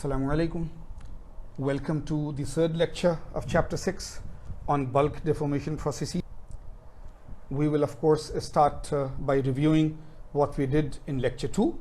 Assalamu alaikum. Welcome to the third lecture of chapter 6 on bulk deformation processes. We will of course start by reviewing what we did in lecture 2,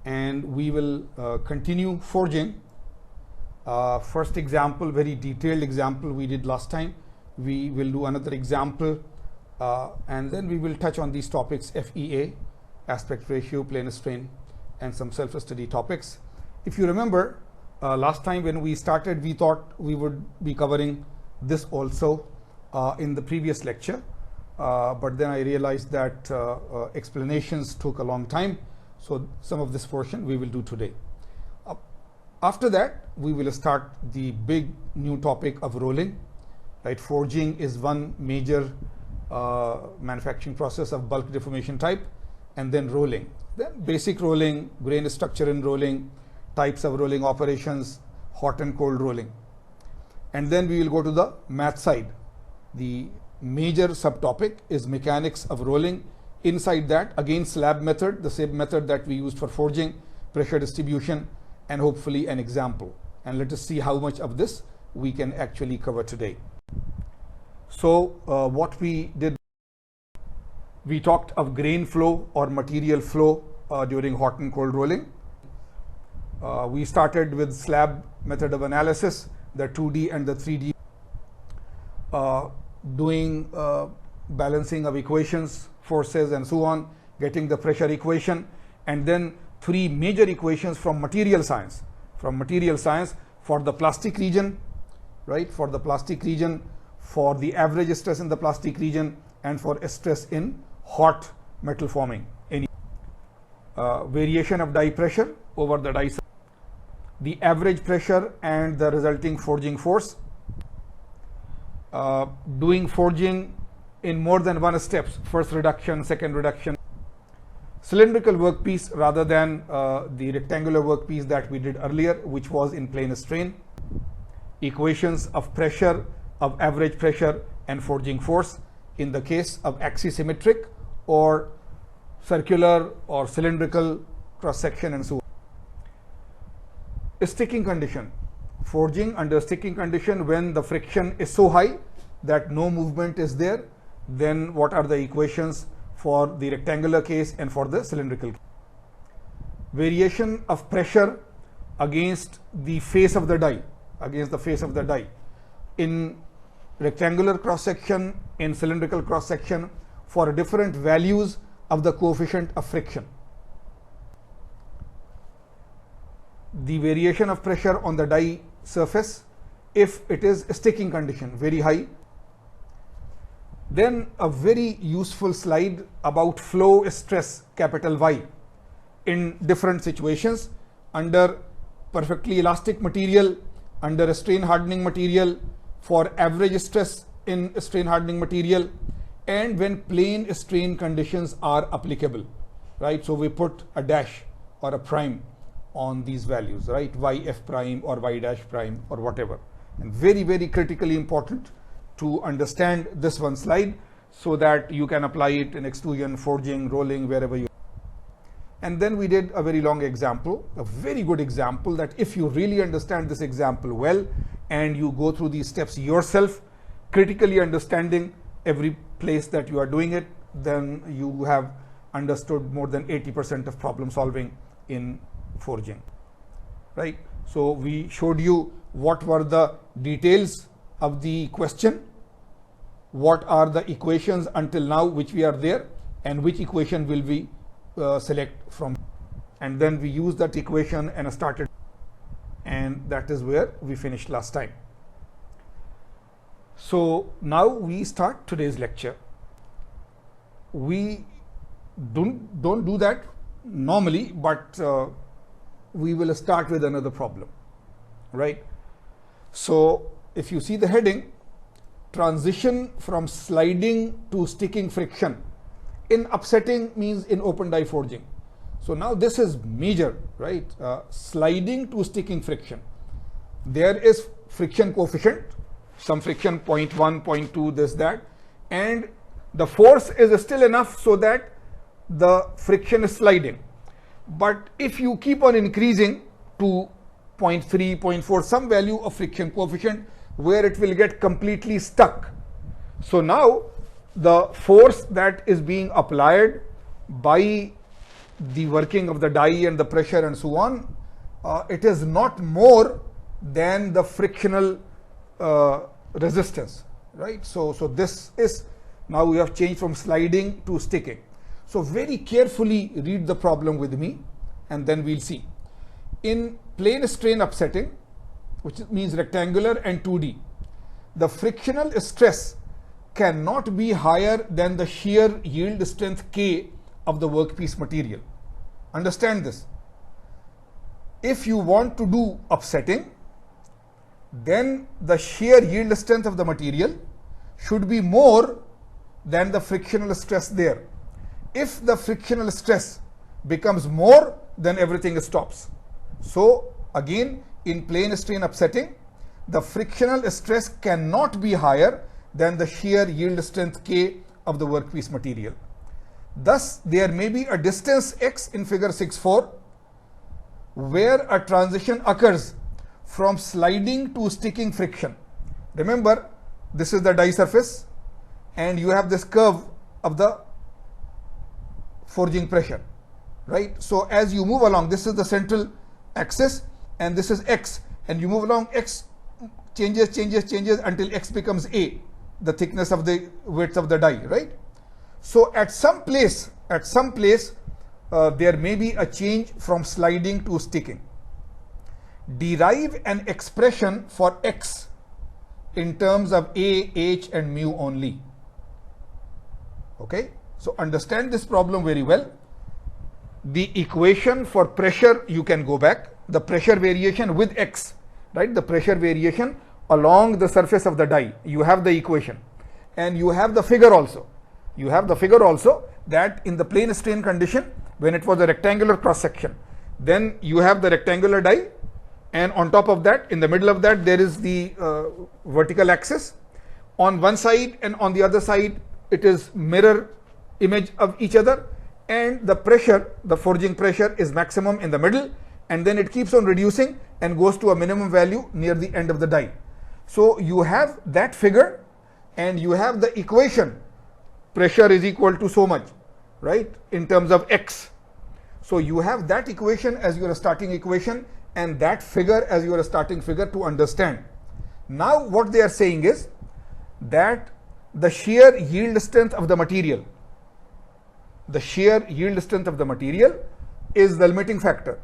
and we will continue forging. First example, very detailed example we did last time. We will do another example and then we will touch on these topics: FEA, aspect ratio, plane strain, and some self-study topics. If you remember, last time when we started, we thought we would be covering this also in the previous lecture, but then I realized that explanations took a long time, so some of this portion we will do today. After that, we will start the big new topic of rolling. Right, forging is one major manufacturing process of bulk deformation type, and then rolling. Then basic rolling, grain structure in rolling, types of rolling operations, hot and cold rolling. And then we will go to the math side. The major subtopic is mechanics of rolling. Inside that, again, slab method, the same method that we used for forging, pressure distribution, and hopefully an example. And let us see how much of this we can actually cover today. So what we did, we talked of grain flow or material flow during hot and cold rolling. We started with slab method of analysis, the 2D and the 3D, doing balancing of equations, forces and so on, getting the pressure equation, and then three major equations from material science. For the plastic region, right, for the plastic region, for the average stress in the plastic region, and for stress in hot metal forming. Any variation of die pressure over the die, the average pressure and the resulting forging force, doing forging in more than one steps, first reduction, second reduction, cylindrical workpiece rather than the rectangular workpiece that we did earlier, which was in plane strain, equations of pressure, of average pressure and forging force in the case of axisymmetric or circular or cylindrical cross section, and so on. Sticking condition, forging under sticking condition when the friction is so high that no movement is there, then what are the equations for the rectangular case and for the cylindrical case. Variation of pressure against the face of the die, in rectangular cross section, in cylindrical cross section, for different values of the coefficient of friction. The variation of pressure on the die surface if it is a sticking condition, very high. Then a very useful slide about flow stress, capital Y, in different situations, under perfectly elastic material, under a strain hardening material, for average stress in strain hardening material, and when plane strain conditions are applicable, right? So we put a dash or a prime on these values, right? YF prime or Y dash prime or whatever. And very, very critically important to understand this one slide so that you can apply it in extrusion, forging, rolling, wherever you. And then we did a very long example, a very good example that if you really understand this example well and you go through these steps yourself, critically understanding every place that you are doing it, then you have understood more than 80% of problem solving in forging, right? So we showed you what were the details of the question, what are the equations until now which we are there, and which equation will we select from, and then we used that equation and started, and that is where we finished last time. So now we start today's lecture. We don't do that normally, but we will start with another problem, right? So if you see the heading, transition from sliding to sticking friction in upsetting means in open die forging. So now this is major, right? Sliding to sticking friction. There is friction coefficient, some friction 0.1, 0.2, this, that, and the force is still enough so that the friction is sliding. But if you keep on increasing to 0.3, 0.4, some value of friction coefficient where it will get completely stuck. So now the force that is being applied by the working of the die and the pressure and so on, it is not more than the frictional resistance, right? So this is, now we have changed from sliding to sticking. So very carefully read the problem with me and then we'll see. In plane strain upsetting, which means rectangular and 2D, the frictional stress cannot be higher than the shear yield strength K of the workpiece material. Understand this. If you want to do upsetting, then the shear yield strength of the material should be more than the frictional stress there. If the frictional stress becomes more, then everything stops. So again, in plane strain upsetting, the frictional stress cannot be higher than the shear yield strength K of the workpiece material. Thus, there may be a distance x in figure 6.4 where a transition occurs from sliding to sticking friction. Remember, this is the die surface and you have this curve of the forging pressure, right? So as you move along, this is the central axis and this is x, and you move along, x changes until x becomes a, the thickness of the width of the die, right? So at some place there may be a change from sliding to sticking. Derive an expression for x in terms of a, h and mu only. Okay, so understand this problem very well. The equation for pressure, you can go back, the pressure variation with x, right? The pressure variation along the surface of the die, you have the equation and you have the figure also. You have the figure also that in the plane strain condition, when it was a rectangular cross section, then you have the rectangular die, and on top of that, in the middle of that, there is the vertical axis. On one side and on the other side, it is mirror image of each other, and the pressure, the forging pressure, is maximum in the middle, and then it keeps on reducing and goes to a minimum value near the end of the die. So you have that figure and you have the equation, pressure is equal to so much, right, in terms of x. So you have that equation as your starting equation and that figure as your starting figure to understand. Now what they are saying is that the shear yield strength of the material, the shear yield strength of the material is the limiting factor.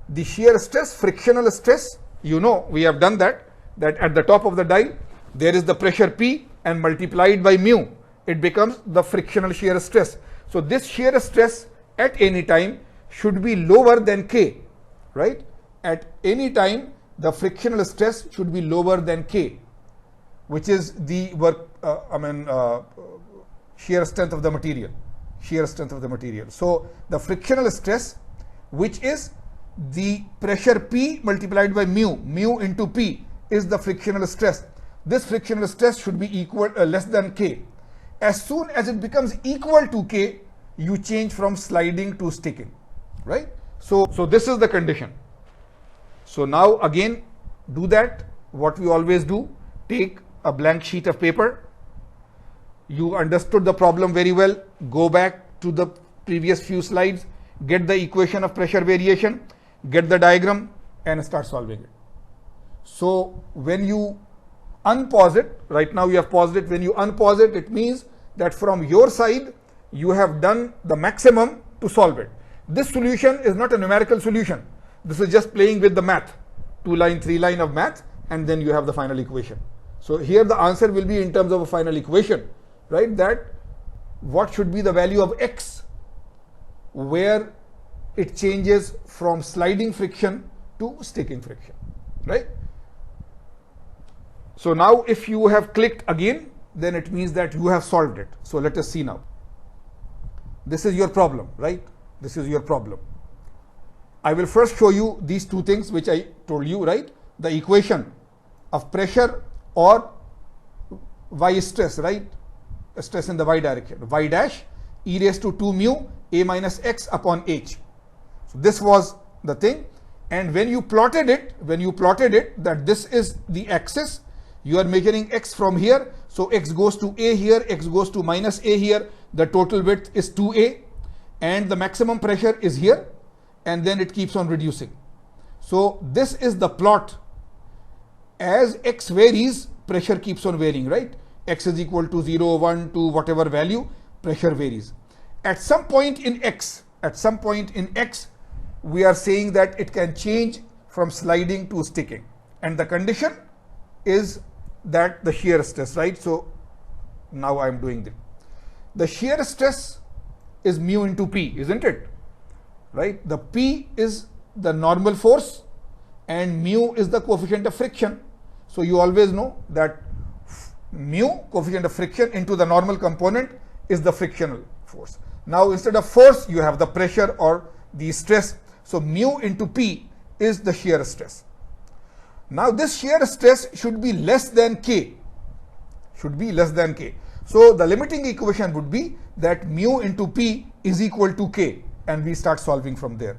The shear stress, frictional stress, you know, we have done that at the top of the die there is the pressure P and multiplied by mu, it becomes the frictional shear stress. So this shear stress at any time should be lower than K, right? At any time the frictional stress should be lower than K, which is the shear strength of the material, shear strength of the material. So the frictional stress, which is the pressure P multiplied by mu into P, is the frictional stress. This frictional stress should be equal less than K. As soon as it becomes equal to K, you change from sliding to sticking, right? So this is the condition. So now again do that, what we always do, take a blank sheet of paper. You understood the problem very well, go back to the previous few slides, get the equation of pressure variation, get the diagram and start solving it. So when you unpause it, right now you have paused it, when you unpause it, it means that from your side you have done the maximum to solve it. This solution is not a numerical solution. This is just playing with the math, 2-line, 3-line of math, and then you have the final equation. So here the answer will be in terms of a final equation, right? That what should be the value of x where it changes from sliding friction to sticking friction, right? So now if you have clicked again, then it means that you have solved it. So let us see now. This is your problem, right? This is your problem. I will first show you these two things which I told you, right? The equation of pressure or y stress, right? Stress in the y direction. Y dash e raised to 2 mu a minus x upon h. So this was the thing. And when you plotted it, that this is the axis, you are measuring x from here. So x goes to a here, x goes to minus a here. The total width is 2a, and the maximum pressure is here, and then it keeps on reducing. So this is the plot. As x varies, pressure keeps on varying, right? X is equal to 0, 1, 2, whatever value, pressure varies. At some point in x, we are saying that it can change from sliding to sticking. And the condition is that the shear stress, right? So now I'm doing that. The shear stress is mu into P, isn't it? Right? The P is the normal force and mu is the coefficient of friction. So you always know that mu, coefficient of friction, into the normal component is the frictional force. Now instead of force, you have the pressure or the stress. So mu into P is the shear stress. Now this shear stress should be less than K. So the limiting equation would be that mu into P is equal to K, and we start solving from there.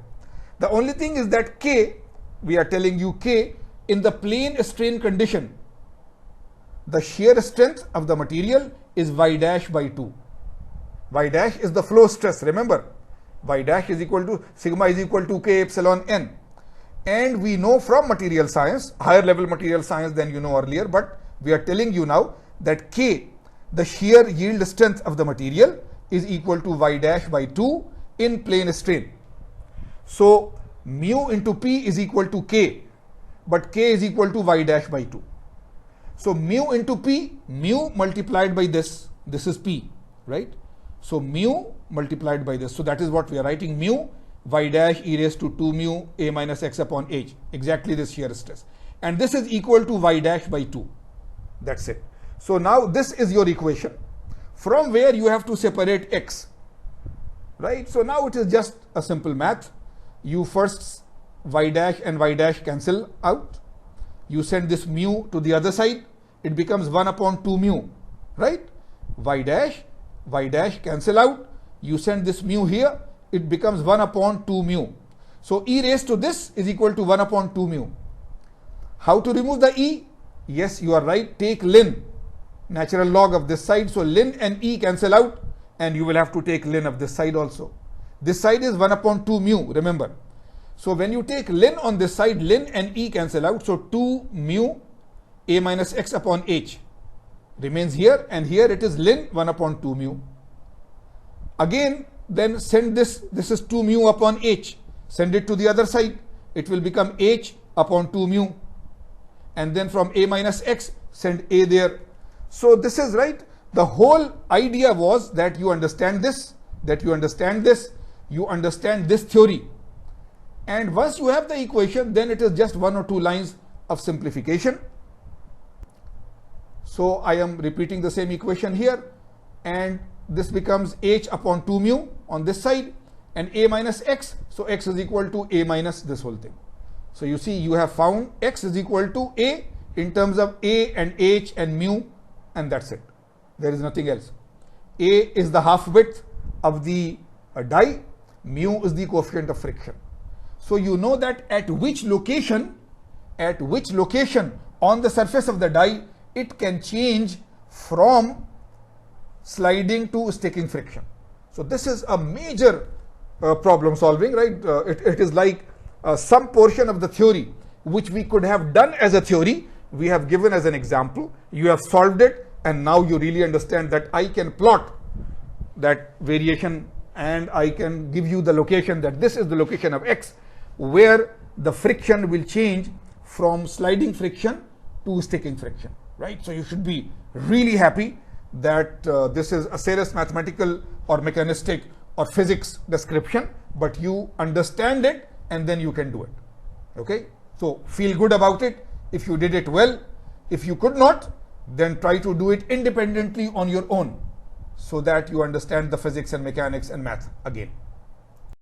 The only thing is that K, we are telling you K, in the plane strain condition, the shear strength of the material is y dash by 2. Y dash is the flow stress, remember. Y dash is equal to, sigma is equal to K epsilon n. And we know from material science, higher level material science than you know earlier, but we are telling you now that K, the shear yield strength of the material, is equal to y dash by 2 in plane strain. So mu into P is equal to K, but K is equal to y dash by 2. So mu into P, mu multiplied by this is P, right? So mu multiplied by this. So that is what we are writing, mu y dash e raised to 2 mu a minus x upon h, exactly this shear stress. And this is equal to y dash by 2. That's it. So now this is your equation from where you have to separate x, right? So now it is just a simple math. You first y dash and y dash cancel out. You send this mu to the other side. It becomes 1 upon 2 mu, right? Y dash cancel out. You send this mu here. It becomes 1 upon 2 mu. So e raised to this is equal to 1 upon 2 mu. How to remove the e? Yes, you are right. Take ln, natural log of this side. So ln and e cancel out, and you will have to take ln of this side also. This side is 1 upon 2 mu, remember. So when you take ln on this side, ln and e cancel out. So 2 mu a minus x upon h remains here, and here it is ln 1 upon 2 mu. Again, then send this is 2 mu upon h. Send it to the other side. It will become h upon 2 mu. And then from a minus x, send a there. So this is right. The whole idea was that you understand this, you understand this theory. And once you have the equation, then it is just 1 or 2 lines of simplification. So I am repeating the same equation here, and this becomes h upon 2 mu on this side, and a minus x. So x is equal to a minus this whole thing. So you see, you have found x is equal to a in terms of a and h and mu, and that's it. There is nothing else. A is the half width of the die, mu is the coefficient of friction. So you know that at which location on the surface of the die it can change from sliding to sticking friction. So this is a major problem solving, right? It is like some portion of the theory which we could have done as a theory, we have given as an example. You have solved it, and now you really understand that I can plot that variation, and I can give you the location, that this is the location of x, where the friction will change from sliding friction to sticking friction, right? So you should be really happy that this is a serious mathematical or mechanistic or physics description, but you understand it and then you can do it. Okay, so feel good about it if you did it well. If you could not, then try to do it independently on your own, so that you understand the physics and mechanics and math again.